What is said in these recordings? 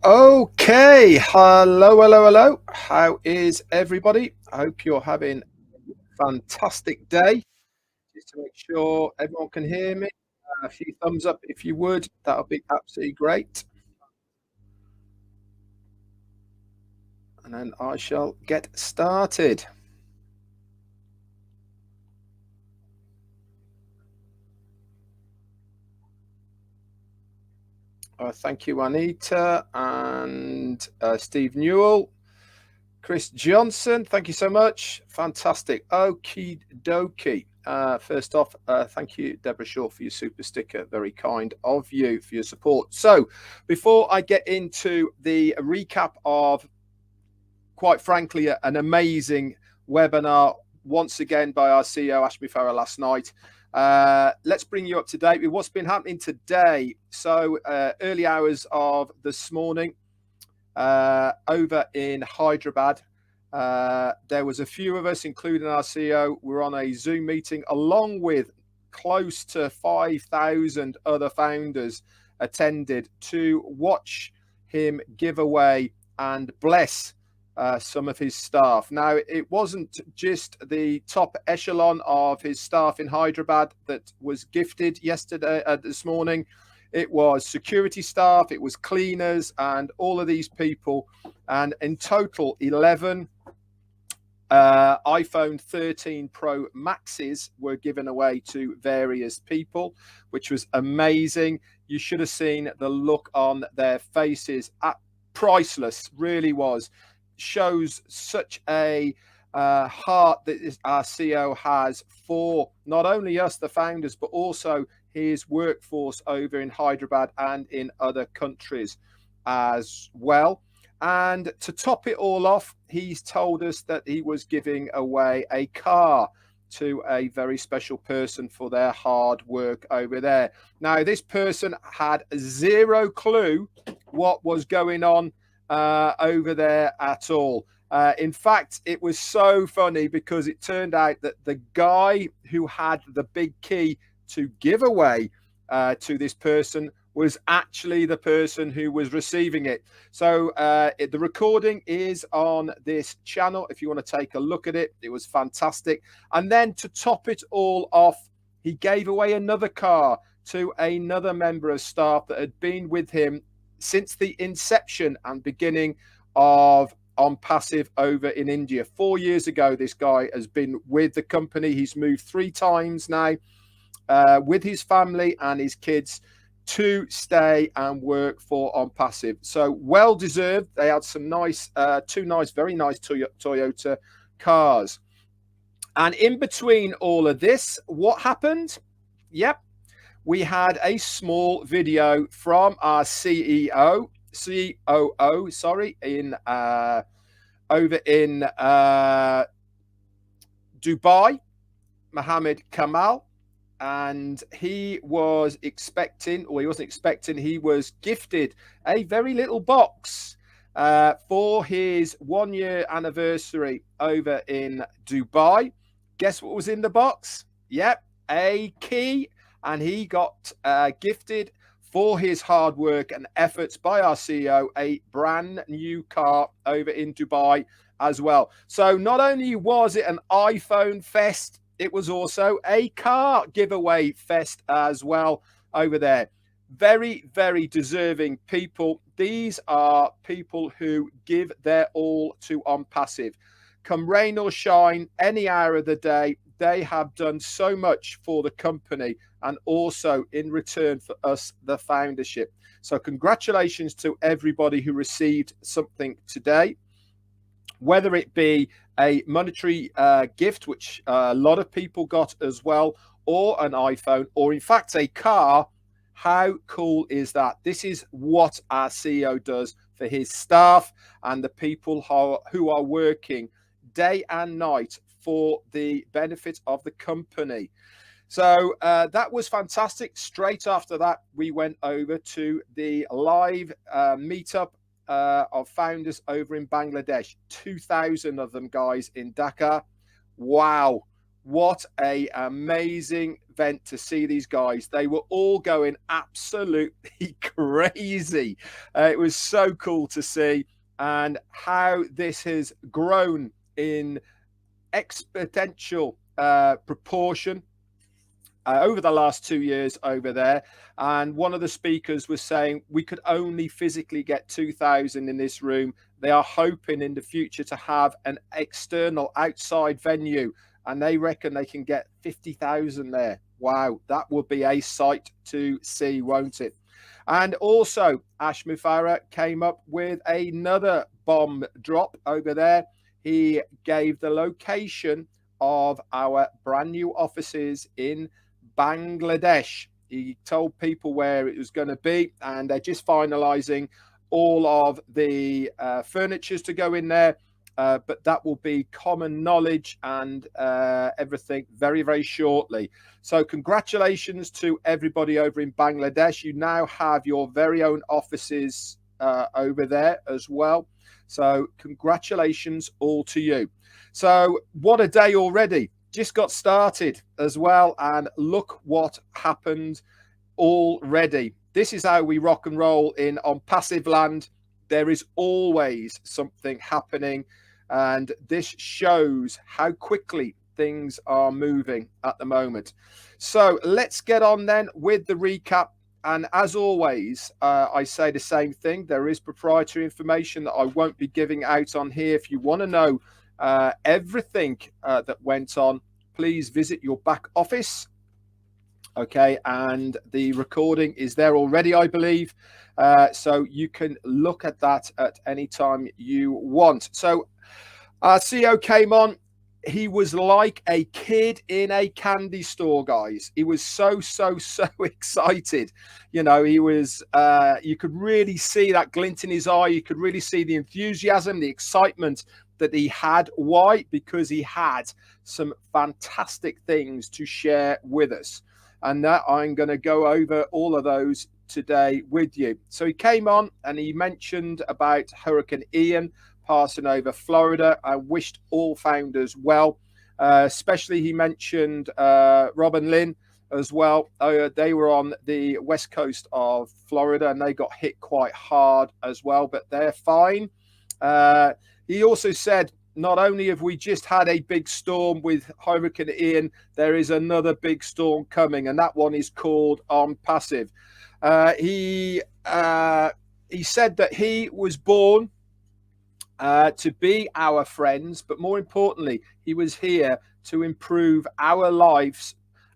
Okay, hello. How is everybody? I hope you're having a fantastic day. Just to make sure everyone can hear me, a few thumbs up if you would. That would be absolutely great. And then I shall get started. Thank you, Anita and Steve Newell. Chris Johnson, thank you so much. Fantastic. Okie dokie. First off, thank you, Deborah Shaw, for your super sticker. Very kind of you for your support. So, before I get into the recap of, quite frankly, an amazing webinar once again by our CEO, ASH MUFAREH, last night, let's bring you up to date with what's been happening today. So, early hours of this morning, over in Hyderabad, there was a few of us, including our CEO. We're on a Zoom meeting along with close to 5,000 other founders attended to watch him give away and bless some of his staff. Now, it wasn't just the top echelon of his staff in Hyderabad that was gifted yesterday, this morning. It was security staff, it was cleaners, and all of these people. And in total, 11 iPhone 13 Pro Maxes were given away to various people, which was amazing. You should have seen the look on their faces. Priceless, really was. Shows such a heart that our CEO has for not only us, the founders, but also his workforce over in Hyderabad and in other countries as well. And to top it all off, he's told us that he was giving away a car to a very special person for their hard work over there. Now, this person had zero clue what was going on over there at all. In fact, it was so funny because it turned out that the guy who had the big key to give away to this person was actually the person who was receiving it. So the recording is on this channel if you want to take a look at it. It was fantastic. And then to top it all off, he gave away another car to another member of staff that had been with him since the inception and beginning of OnPassive over in India. 4 years ago, this guy has been with the company. He's moved 3 times now with his family and his kids to stay and work for OnPassive. So well deserved. They had some nice, very nice Toyota cars. And in between all of this, what happened? Yep, we had a small video from our COO, sorry, in over in Dubai, Mohammed Kamal. And he was expecting, or he wasn't expecting, he was gifted a very little box for his 1-year anniversary over in Dubai. Guess what was in the box? Yep, a key. And he got gifted for his hard work and efforts by our CEO a brand new car over in Dubai as well. So not only was it an iPhone fest, it was also a car giveaway fest as well over there. Very, very deserving people. These are people who give their all to OnPassive. Come rain or shine, any hour of the day, they have done so much for the company and also in return for us, the foundership. So congratulations to everybody who received something today, whether it be a monetary gift, which a lot of people got as well, or an iPhone, or in fact a car. How cool is that? This is what our CEO does for his staff and the people who are working day and night for the benefit of the company. So that was fantastic. Straight after that, we went over to the live meetup of founders over in Bangladesh. 2,000 of them, guys, in Dhaka. Wow. What a amazing event to see these guys. They were all going absolutely crazy. It was so cool to see, and how this has grown in exponential proportion over the last 2 years over there. And one of the speakers was saying we could only physically get 2,000 in this room. They are hoping in the future to have an external outside venue, and they reckon they can get 50,000 there. Wow, that would be a sight to see, won't it? And also, ASH MUFAREH came up with another bomb drop over there. He gave the location of our brand new offices in Bangladesh. He told people where it was going to be, and they're just finalizing all of the furnitures to go in there. But that will be common knowledge and everything very, very shortly. So congratulations to everybody over in Bangladesh. You now have your very own offices over there as well. So congratulations all to you. So what a day already. Just got started as well, and look what happened already. This is how we rock and roll in OnPassive land. There is always something happening, and this shows how quickly things are moving at the moment. So let's get on then with the recap. And as always, I say the same thing. There is proprietary information that I won't be giving out on here. If you want to know everything that went on, please visit your back office. Okay, and the recording is there already, I believe. So you can look at that at any time you want. So our CEO came on. He was like a kid in a candy store, guys. He was so excited. You know, he was, you could really see that glint in his eye. You could really see the enthusiasm, the excitement that he had. Why? Because he had some fantastic things to share with us. And that I'm going to go over all of those today with you. So he came on and he mentioned about Hurricane Ian passing over Florida. I wished all founders well. Especially he mentioned Rob and Lynn as well. They were on the west coast of Florida and they got hit quite hard as well, but they're fine. He also said, not only have we just had a big storm with Hurricane Ian, there is another big storm coming, and that one is called OnPassive. He said that he was born to be our friends, but more importantly, he was here to improve our lives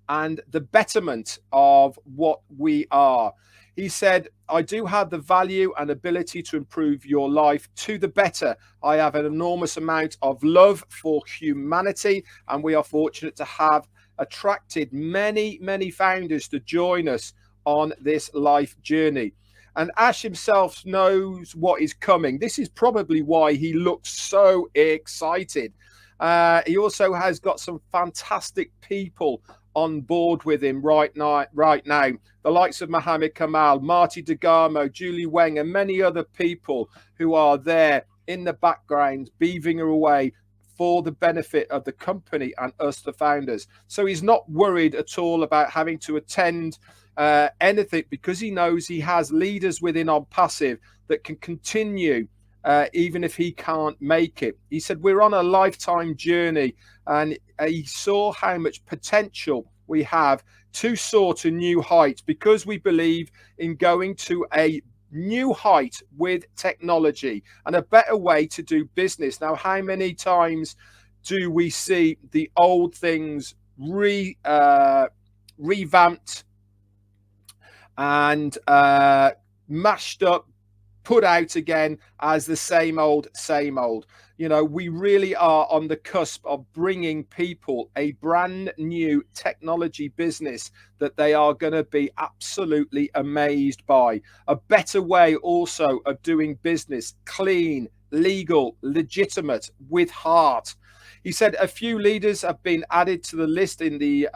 and the betterment of what we are. He said, I do have the value and ability to improve your life to the better. I have an enormous amount of love for humanity, and we are fortunate to have attracted many founders to join us on this life journey. And Ash himself knows what is coming. This is probably why he looks so excited. He also has got some fantastic people on board with him right now. The likes of Mohammed Kamal, Marty DeGarmo, Julie Weng, and many other people who are there in the background, beaving away for the benefit of the company and us, the founders. So he's not worried at all about having to attend anything, because he knows he has leaders within OnPassive that can continue even if he can't make it. He said we're on a lifetime journey, and he saw how much potential we have to soar to new heights, because we believe in going to a new height with technology and a better way to do business. Now, how many times do we see the old things revamped and mashed up, put out again as the same old? You know, we really are on the cusp of bringing people a brand new technology business that they are going to be absolutely amazed by. A better way also of doing business, clean, legal, legitimate, with heart. He said a few leaders have been added to the list in the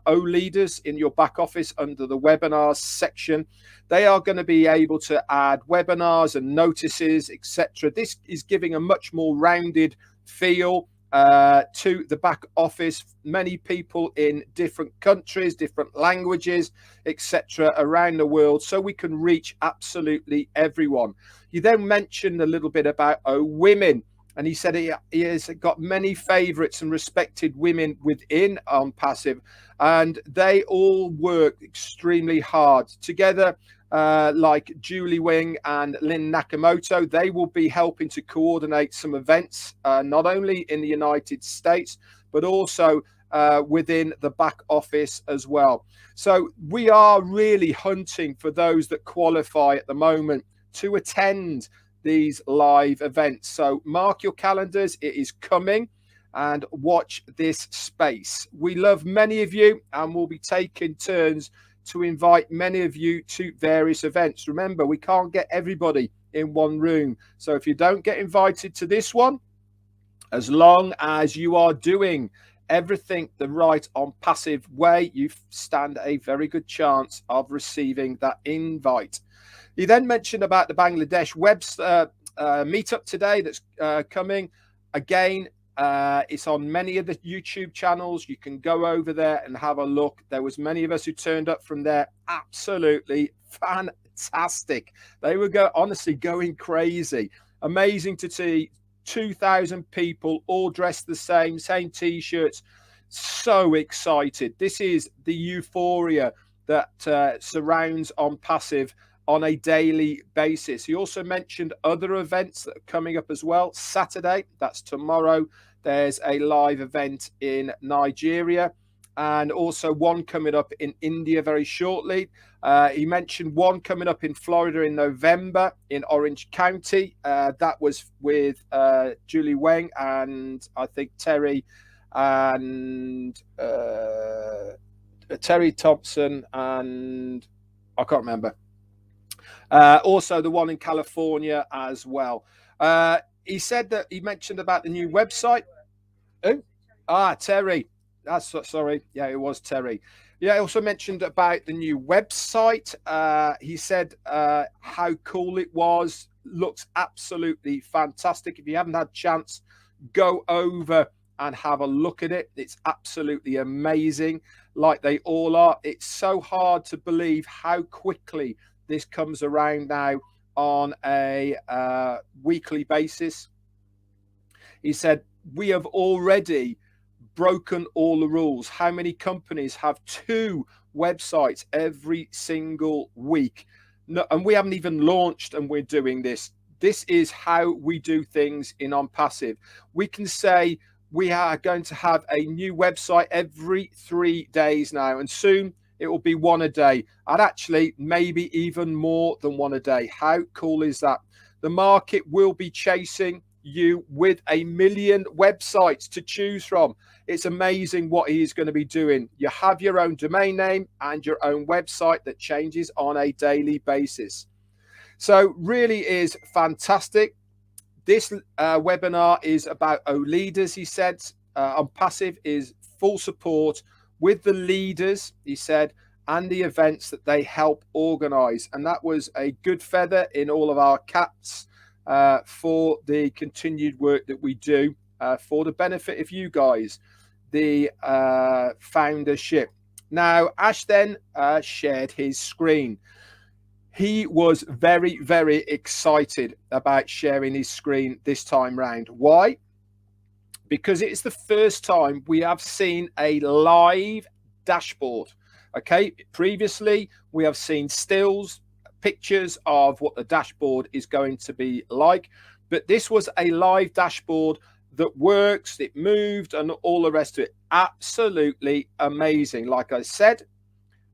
O leaders in your back office under the webinars section. They are going to be able to add webinars and notices, etc. This is giving a much more rounded feel to the back office, many people in different countries, different languages, etc. around the world, so we can reach absolutely everyone. You then mentioned a little bit about women, and he said he has got many favorites and respected women within OnPassive, and they all work extremely hard together. Like Julie Wing and Lynn Nakamoto, they will be helping to coordinate some events, not only in the United States, but also within the back office as well. So we are really hunting for those that qualify at the moment to attend these live events. So mark your calendars, it is coming, and watch this space. We love many of you, and we'll be taking turns to invite many of you to various events. Remember, we can't get everybody in one room. So if you don't get invited to this one, as long as you are doing everything the right OnPassive way, you stand a very good chance of receiving that invite. He then mentioned about the Bangladesh web meetup today that's coming. Again, it's on many of the YouTube channels. You can go over there and have a look. There was many of us who turned up from there. Absolutely fantastic. They were honestly going crazy. Amazing to see 2,000 people all dressed the same t-shirts. So excited. This is the euphoria that surrounds OnPassive on a daily basis. He also mentioned other events that are coming up as well. Saturday, that's tomorrow, there's a live event in Nigeria, and also one coming up in India very shortly. He mentioned one coming up in Florida in November in Orange County. That was with Julie Wang and I think Terry and Terry Thompson, and I can't remember. Also the one in California as well. He said that he mentioned about the new website. Oh, Terry. That's sorry. Yeah, it was Terry. Yeah, he also mentioned about the new website. He said how cool it was. Looks absolutely fantastic. If you haven't had a chance, go over and have a look at it. It's absolutely amazing, like they all are. It's so hard to believe how quickly this comes around now on a weekly basis. He said, we have already broken all the rules. How many companies have 2 websites every single week? No, and we haven't even launched and we're doing this. This is how we do things in OnPassive. We can say we are going to have a new website every 3 days now, and soon it will be 1 a day, and actually maybe even more than 1 a day. How cool is that? The market will be chasing you with 1 million websites to choose from. It's amazing what he is going to be doing. You have your own domain name and your own website that changes on a daily basis. So really is fantastic. This webinar is about O-Leaders, he said. OnPassive is full support with the leaders, he said, and the events that they help organize. And that was a good feather in all of our caps for the continued work that we do for the benefit of you guys, the foundership. Now, Ash then shared his screen. He was very, very excited about sharing his screen this time round. Why? Because it's the first time we have seen a live dashboard. Okay, previously we have seen stills, pictures of what the dashboard is going to be like, but this was a live dashboard that works, it moved, and all the rest of it. Absolutely amazing. Like I said,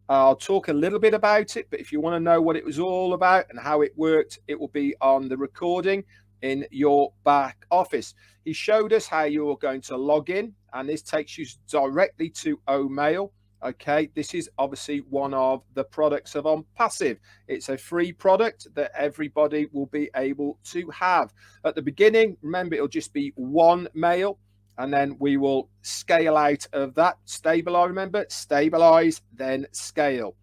I'll talk a little bit about it, but if you want to know what it was all about and how it worked, it will be on the recording in your back office. He showed us how you're going to log in, and this takes you directly to O-Mail. Okay, this is obviously one of the products of OnPassive. It's a free product that everybody will be able to have. At the beginning, remember, it'll just be 1 mail, and then we will scale out of that. Stabilize, remember, stabilize, then scale.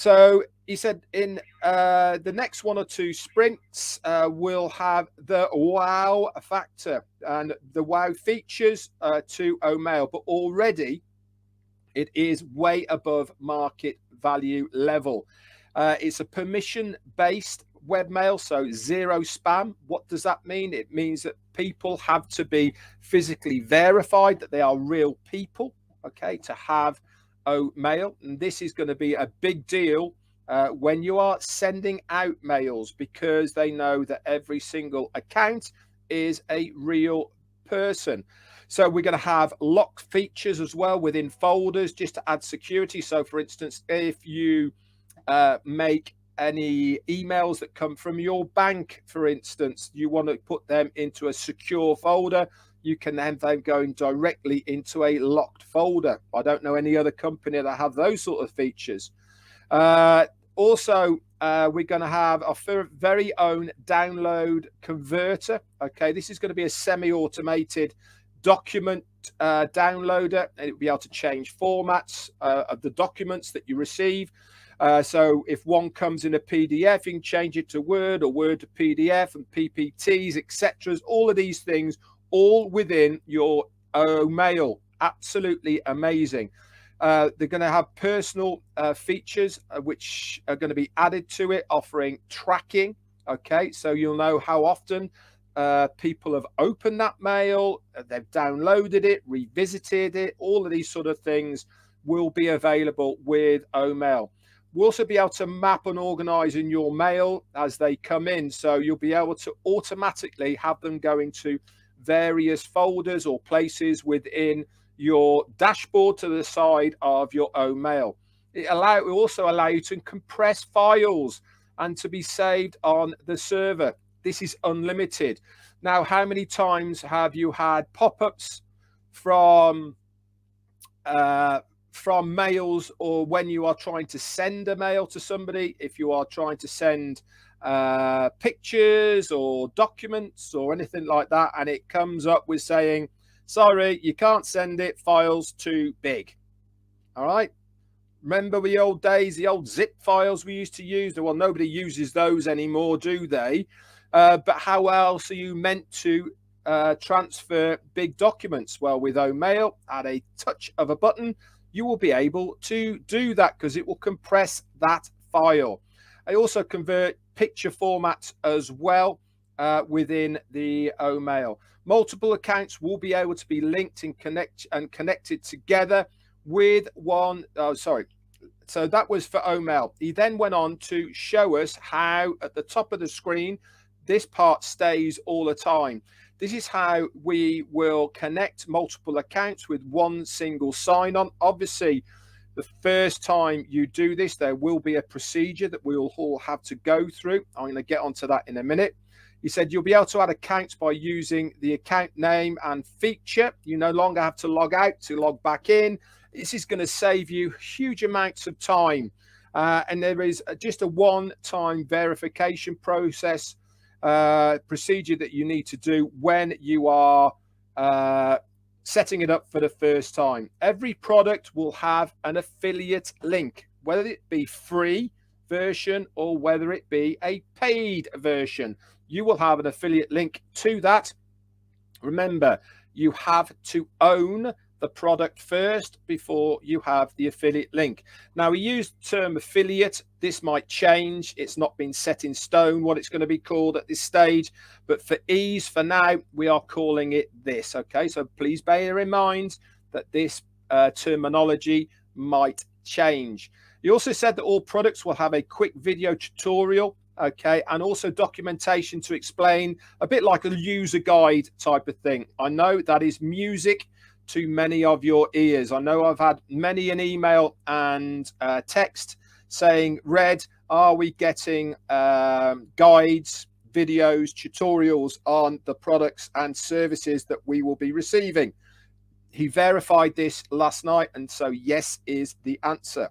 So he said in the next 1 or 2 sprints, we'll have the wow factor and the wow features to O-Mail, but already it is way above market value level. It's a permission-based webmail, so zero spam. What does that mean? It means that people have to be physically verified that they are real people, okay, to have O-Mail. And this is going to be a big deal when you are sending out mails, because they know that every single account is a real person. So we're going to have lock features as well within folders, just to add security. So for instance, if you make any emails that come from your bank, for instance, you want to put them into a secure folder, you can have them going directly into a locked folder. I don't know any other company that have those sort of features. Also, we're going to have our very own download converter. Okay, this is going to be a semi-automated document downloader, and it'll be able to change formats of the documents that you receive. So if one comes in a PDF, you can change it to Word or Word to PDF and PPTs, etc. All of these things, all within your O-Mail. Absolutely amazing. They're going to have personal features which are going to be added to it, offering tracking. Okay, so you'll know how often people have opened that mail, they've downloaded it, revisited it. All of these sort of things will be available with O-Mail. We'll also be able to map and organize in your mail as they come in. So you'll be able to automatically have them going to various folders or places within your dashboard to the side of your O-Mail. It will also allow you to compress files and to be saved on the server. This is unlimited. Now, how many times have you had pop-ups from mails, or when you are trying to send a mail to somebody, if you are trying to send pictures or documents or anything like that, and it comes up with saying, sorry, you can't send it, files too big. All right. Remember the old days, the old zip files we used to use? Well, nobody uses those anymore, do they? But how else are you meant to transfer big documents? Well, with O-Mail, at a touch of a button, you will be able to do that, because it will compress that file. I also convert picture formats as well within the O-Mail. Multiple accounts will be able to be linked and connected together with one. So that was for O-Mail. He then went on to show us how at the top of the screen, this part stays all the time. This is how we will connect multiple accounts with one single sign-on. Obviously, the first time you do this, there will be a procedure that we will all have to go through. I'm going to get onto that in a minute. He said you'll be able to add accounts by using the account name and feature. You no longer have to log out to log back in. This is going to save you huge amounts of time. And there is just a one-time verification process procedure that you need to do when you are setting it up for the first time. Every product will have an affiliate link, whether it be free version or whether it be a paid version. You will have an affiliate link to that. Remember, you have to own the product first before you have the affiliate link. Now, we use the term affiliate. This might change. It's not been set in stone what it's going to be called at this stage, but for ease, for now, we are calling it this. Okay, so please bear in mind that this terminology might change. He also said that all products will have a quick video tutorial, okay, and also documentation to explain, a bit like a user guide type of thing. I know that is music to many of your ears. I know I've had many an email and text saying, Red, are we getting guides, videos, tutorials on the products and services that we will be receiving? He verified this last night, and so yes is the answer.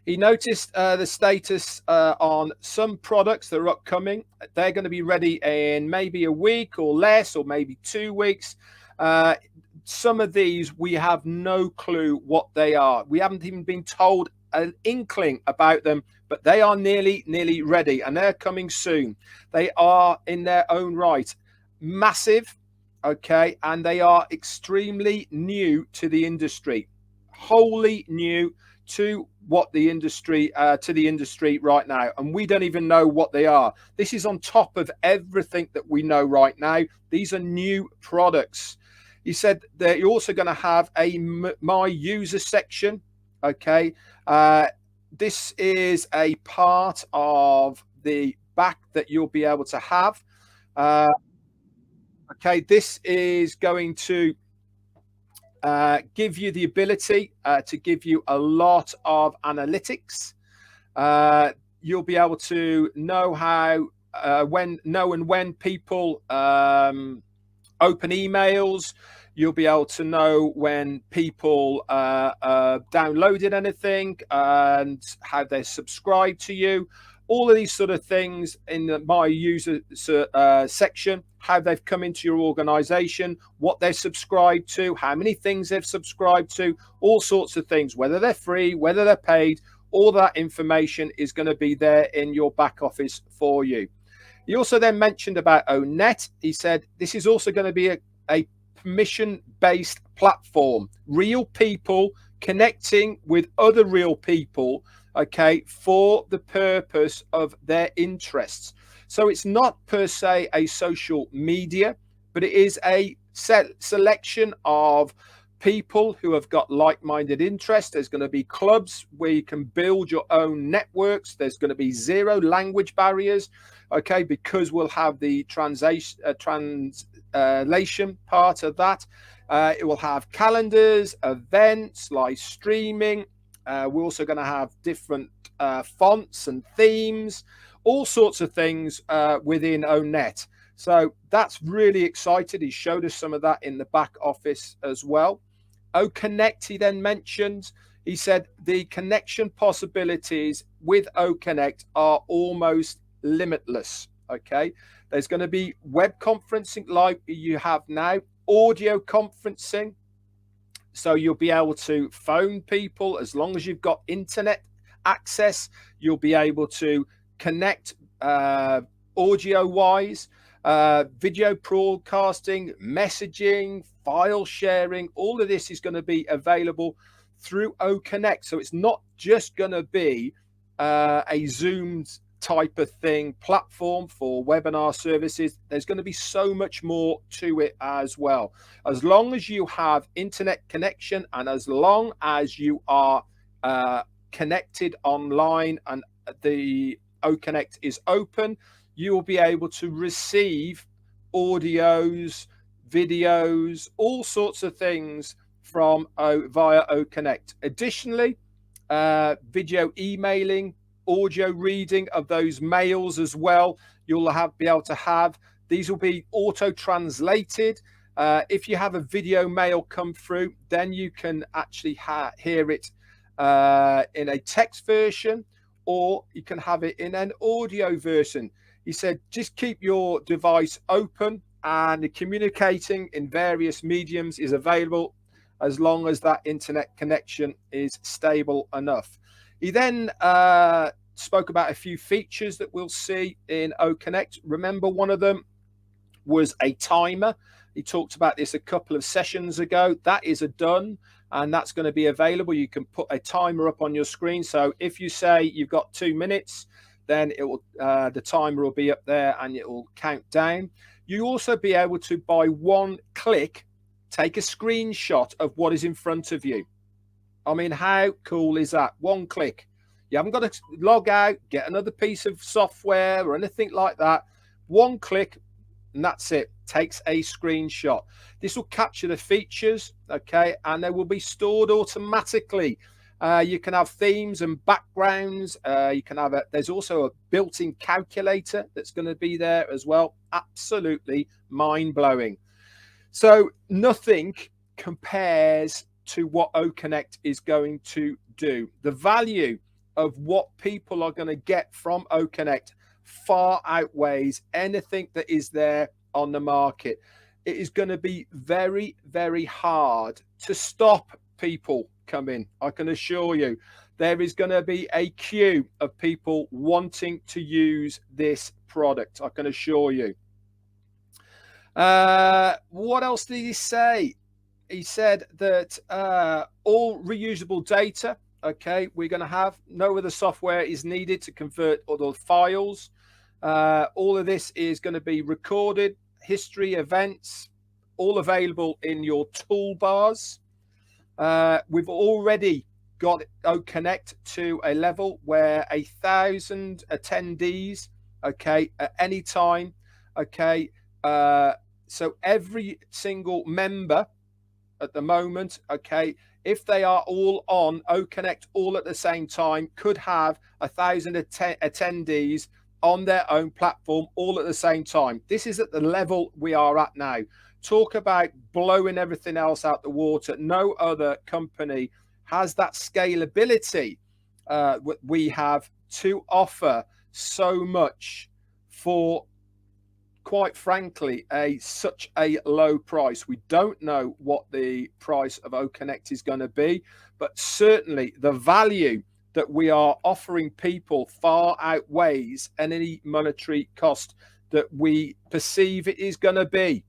He noticed the status on some products that are upcoming. They're going to be ready in maybe a week or less, or maybe 2 weeks. Some of these, we have no clue what they are. We haven't even been told an inkling about them, but they are nearly ready, and they're coming soon. They are in their own right massive, okay, and they are extremely new to the industry, wholly new to what the industry right now, and we don't even know what they are. This is on top of everything that we know right now. These are new products. He said that you're also going to have a my user section, okay. This is a part of the back that you'll be able to have. Okay, this is going to give you the ability to give you a lot of analytics. You'll be able to know how when people open emails. You'll be able to know when people downloaded anything and how they subscribe to you. All of these sort of things in the my user section, how they've come into your organization, what they're subscribed to, how many things they've subscribed to, all sorts of things, whether they're free, whether they're paid. All that information is going to be there in your back office for you. He also then mentioned about O-Net. He said this is also going to be a permission-based platform, real people connecting with other real people, okay, for the purpose of their interests. So it's not per se a social media, but it is a selection of people who have got like-minded interests. There's going to be clubs where you can build your own networks. There's going to be 0 language barriers, okay, because we'll have the translation part of that. It will have calendars, events, live streaming. We're also going to have different fonts and themes, all sorts of things within O-Net. So that's really exciting. He showed us some of that in the back office as well. O-Connect, he then mentioned, he said the connection possibilities with O-Connect are almost limitless. Okay, there's going to be web conferencing like you have now, audio conferencing. So you'll be able to phone people as long as you've got internet access. You'll be able to connect audio wise, video broadcasting, messaging, file sharing. All of this is going to be available through O-Connect. So it's not just going to be a Zoom type of thing platform for webinar services. There's going to be so much more to it as well. As long as you have internet connection and as long as you are connected online and the O-Connect is open, you will be able to receive audios, videos, all sorts of things from via O-Connect. Additionally, video emailing, audio reading of those mails as well. You'll be able to have these will be auto translated. If you have a video mail come through, then you can actually hear it in a text version, or you can have it in an audio version. He said just keep your device open, and the communicating in various mediums is available as long as that internet connection is stable enough. He then spoke about a few features that we'll see in O-Connect. Remember, one of them was a timer. He talked about this a couple of sessions ago. That is done, and that's going to be available. You can put a timer up on your screen. So if you say you've got 2 minutes, then it will the timer will be up there and it will count down. You also be able to, by one click, take a screenshot of what is in front of you. I mean, how cool is that? One click. You haven't got to log out, get another piece of software or anything like that. One click, and that's it. Takes a screenshot. This will capture the features, okay, and they will be stored automatically. You can have themes and backgrounds. You can have there's also a built-in calculator that's going to be there as well. Absolutely mind-blowing. So nothing compares to what O-Connect is going to do. The value of what people are going to get from O-Connect far outweighs anything that is there on the market. It is going to be very, very hard to stop people coming. I can assure you, there is going to be a queue of people wanting to use this product, I can assure you. What else did he say? He said that all reusable data, okay, we're going to have no other software is needed to convert other files. All of this is going to be recorded, history, events, all available in your toolbars. We've already got O-Connect to a level where 1,000 attendees, okay, at any time, okay, so every single member at the moment, okay, if they are all on O-Connect all at the same time, could have 1,000 attendees on their own platform all at the same time. This is at the level we are at now. Talk about blowing everything else out the water. No other company has that scalability we have to offer so much for, quite frankly, such a low price. We don't know what the price of O-Connect is going to be, but certainly the value that we are offering people far outweighs any monetary cost that we perceive it is going to be.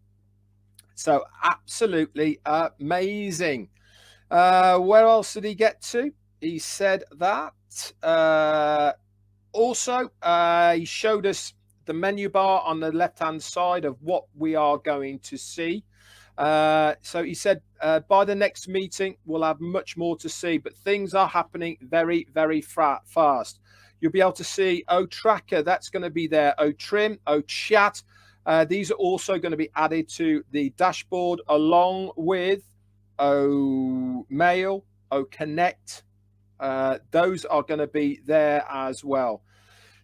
So absolutely amazing. Where else did he get to? He said that also he showed us the menu bar on the left hand side of what we are going to see. So he said by the next meeting we'll have much more to see, but things are happening very, very fast. You'll be able to see O-Tracker, that's going to be there, O-Trim, O-Chat. These are also going to be added to the dashboard along with O-Mail, O-Connect. Those are going to be there as well.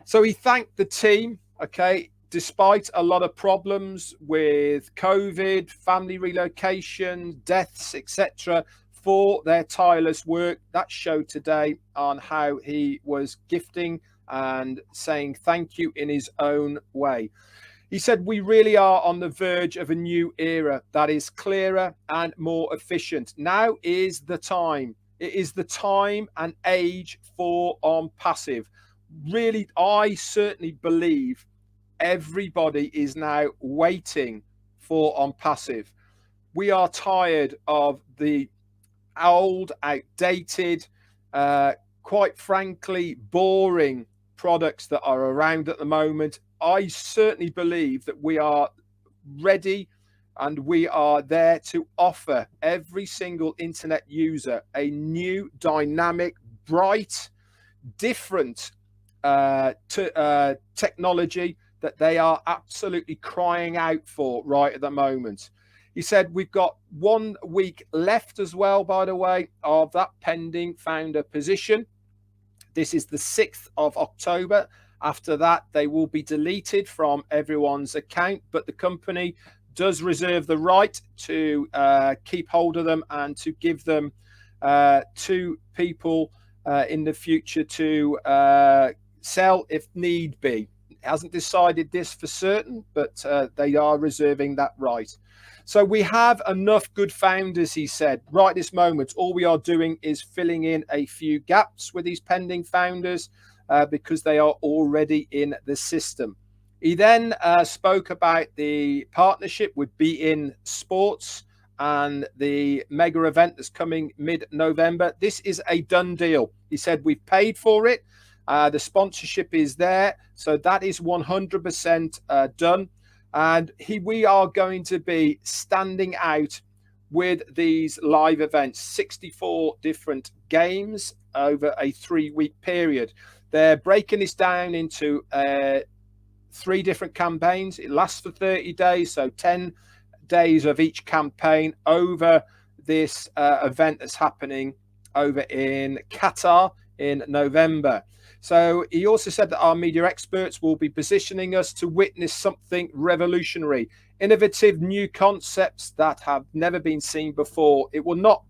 So he thanked the team, okay, despite a lot of problems with COVID, family relocation, deaths, etc., for their tireless work. That showed today on how he was gifting and saying thank you in his own way. He said, we really are on the verge of a new era that is clearer and more efficient. Now is the time. It is the time and age for OnPassive. Really, I certainly believe everybody is now waiting for OnPassive. We are tired of the old, outdated, quite frankly, boring products that are around at the moment. I certainly believe that we are ready and we are there to offer every single internet user a new, dynamic, bright, different technology that they are absolutely crying out for right at the moment. He said we've got 1 week left as well, by the way, of that pending founder position. This is the 6th of October. After that, they will be deleted from everyone's account, but the company does reserve the right to keep hold of them and to give them to people in the future to sell if need be. It hasn't decided this for certain, but they are reserving that right. So we have enough good founders, he said. Right this moment, all we are doing is filling in a few gaps with these pending founders because they are already in the system. He then spoke about the partnership with beIN Sports and the mega event that's coming mid-November. This is a done deal. He said we've paid for it. The sponsorship is there. So that is 100% done. And we are going to be standing out with these live events, 64 different games over a 3-week period. They're breaking this down into 3 different campaigns. It lasts for 30 days, so 10 days of each campaign over this event that's happening over in Qatar in November. So he also said that our media experts will be positioning us to witness something revolutionary, innovative new concepts that have never been seen before. It will not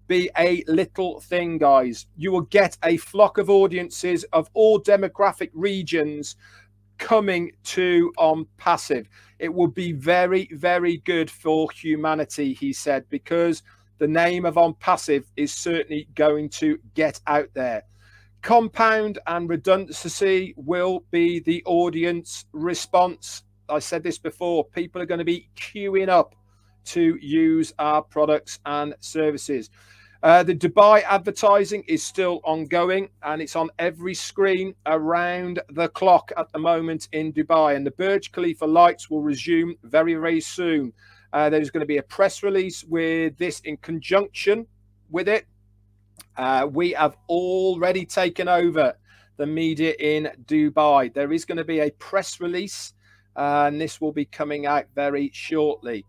be a little thing, guys. You will get a flock of audiences of all demographic regions coming to OnPassive. It will be very, very good for humanity, he said, because the name of OnPassive is certainly going to get out there. Compound and redundancy will be the audience response. I said this before, people are going to be queuing up to use our products and services. The Dubai advertising is still ongoing, and it's on every screen around the clock at the moment in Dubai. And the Burj Khalifa lights will resume very, very soon. There's going to be a press release with this in conjunction with it. We have already taken over the media in Dubai. There is going to be a press release, and this will be coming out very shortly.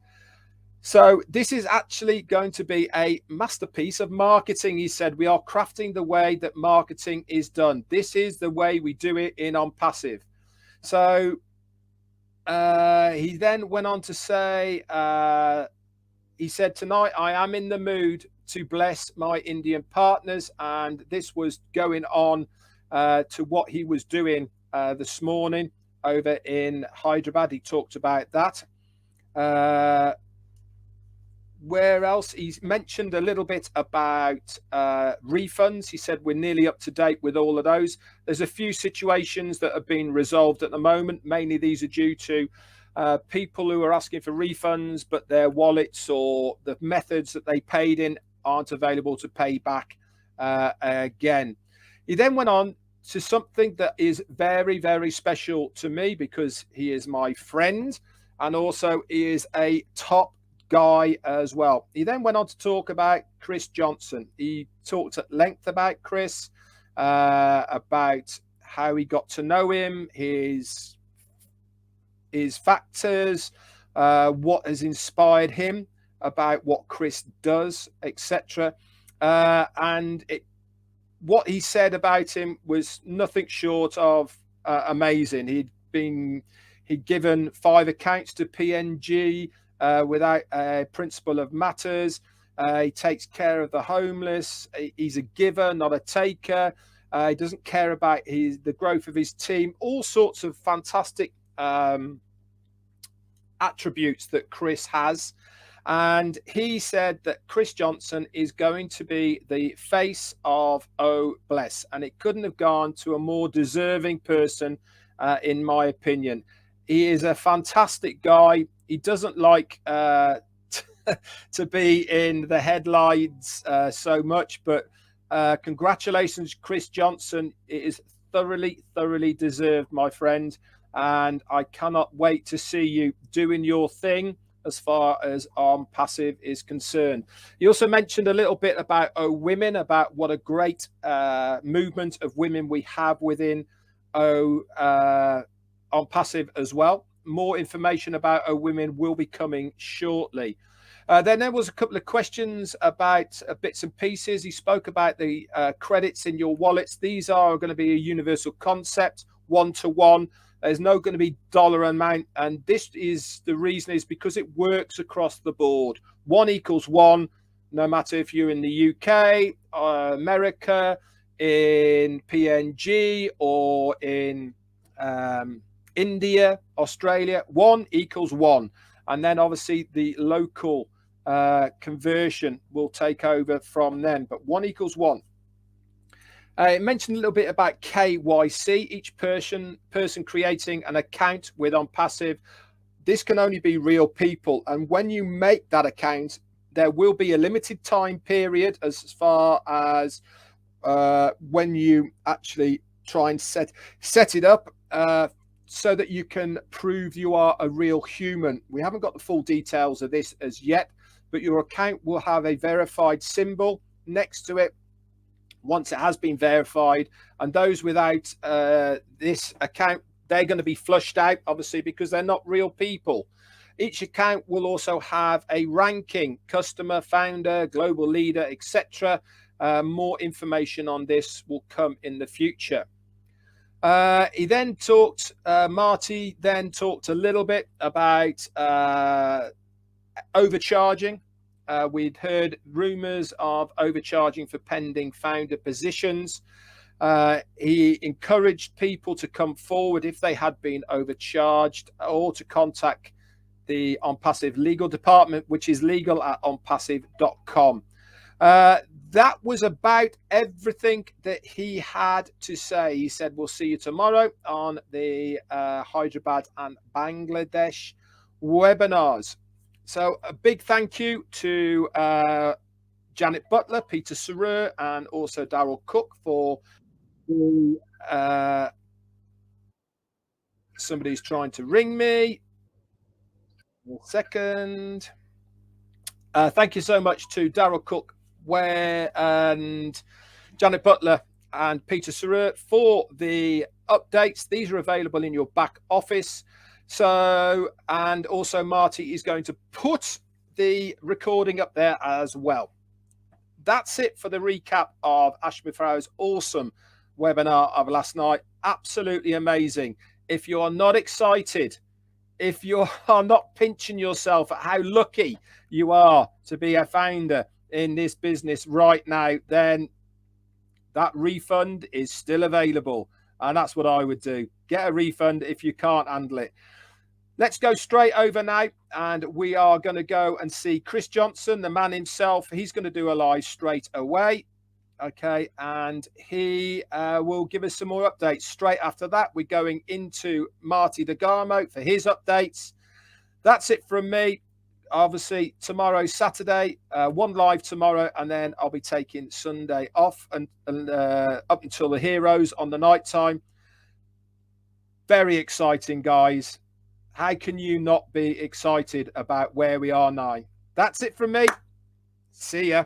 So this is actually going to be a masterpiece of marketing. He said, we are crafting the way that marketing is done. This is the way we do it in OnPassive. So he then went on to say, he said, tonight I am in the mood to bless my Indian partners. And this was going on to what he was doing this morning over in Hyderabad. He talked about that. Where else? He's mentioned a little bit about refunds. He said we're nearly up to date with all of those. There's a few situations that have been resolved at the moment. Mainly these are due to people who are asking for refunds, but their wallets or the methods that they paid in aren't available to pay back again. He then went on to something that is very, very special to me because he is my friend and also he is a top guy as well. He then went on to talk about Chris Johnson. He talked at length about Chris, about how he got to know him, his factors, what has inspired him, about what Chris does, etc. What he said about him was nothing short of amazing. He'd given 5 accounts to PNG without a principle of matters. He takes care of the homeless. He's a giver, not a taker. He doesn't care about the growth of his team. All sorts of fantastic attributes that Chris has. And he said that Chris Johnson is going to be the face of O-Bless. And it couldn't have gone to a more deserving person, in my opinion. He is a fantastic guy. He doesn't like to be in the headlines so much, but congratulations, Chris Johnson. It is thoroughly, thoroughly deserved, my friend. And I cannot wait to see you doing your thing as far as OnPassive is concerned. He also mentioned a little bit about O-Women, about what a great movement of women we have within OnPassive as well. More information about O-Women will be coming shortly. Then there was a couple of questions about bits and pieces. He spoke about the credits in your wallets. These are going to be a universal concept, one-to-one. There's no going to be dollar amount. And this is the reason is because it works across the board. 1 equals 1, no matter if you're in the UK, America, in PNG, or in India, Australia. 1 equals 1. And then obviously the local conversion will take over from then. But 1 equals 1. It mentioned a little bit about KYC, each person creating an account with OnPassive. This can only be real people. And when you make that account, there will be a limited time period as far as when you actually try and set it up so that you can prove you are a real human. We haven't got the full details of this as yet, but your account will have a verified symbol next to it once it has been verified, and those without this account, they're going to be flushed out, obviously, because they're not real people. Each account will also have a ranking: customer, founder, global leader, etc. More information on this will come in the future. He then talked, Marty then talked a little bit about overcharging. We'd heard rumors of overcharging for pending founder positions. He encouraged people to come forward if they had been overcharged, or to contact the OnPassive legal department, which is legal@onpassive.com. that was about everything that he had to say. He said, we'll see you tomorrow on the Hyderabad and Bangladesh webinars. So a big thank you to Janet Butler, Peter Saru, and also Daryl Cook for the somebody's trying to ring me. A second. Thank you so much to Daryl Cook and Janet Butler and Peter Saru for the updates. These are available in your back office. So, and also Marty is going to put the recording up there as well. That's it for the recap of ASH MUFAREH's awesome webinar of last night. Absolutely amazing. If you are not excited, if you are not pinching yourself at how lucky you are to be a founder in this business right now, then that refund is still available. And that's what I would do. Get a refund if you can't handle it. Let's go straight over now, and we are going to go and see Chris Johnson, the man himself. He's going to do a live straight away. Okay, and he will give us some more updates. Straight after that, we're going into Marty DeGarmo for his updates. That's it from me. Obviously, tomorrow, Saturday, one live tomorrow, and then I'll be taking Sunday off and up until the Heroes on the night time. Very exciting, guys. How can you not be excited about where we are now? That's it from me. See ya.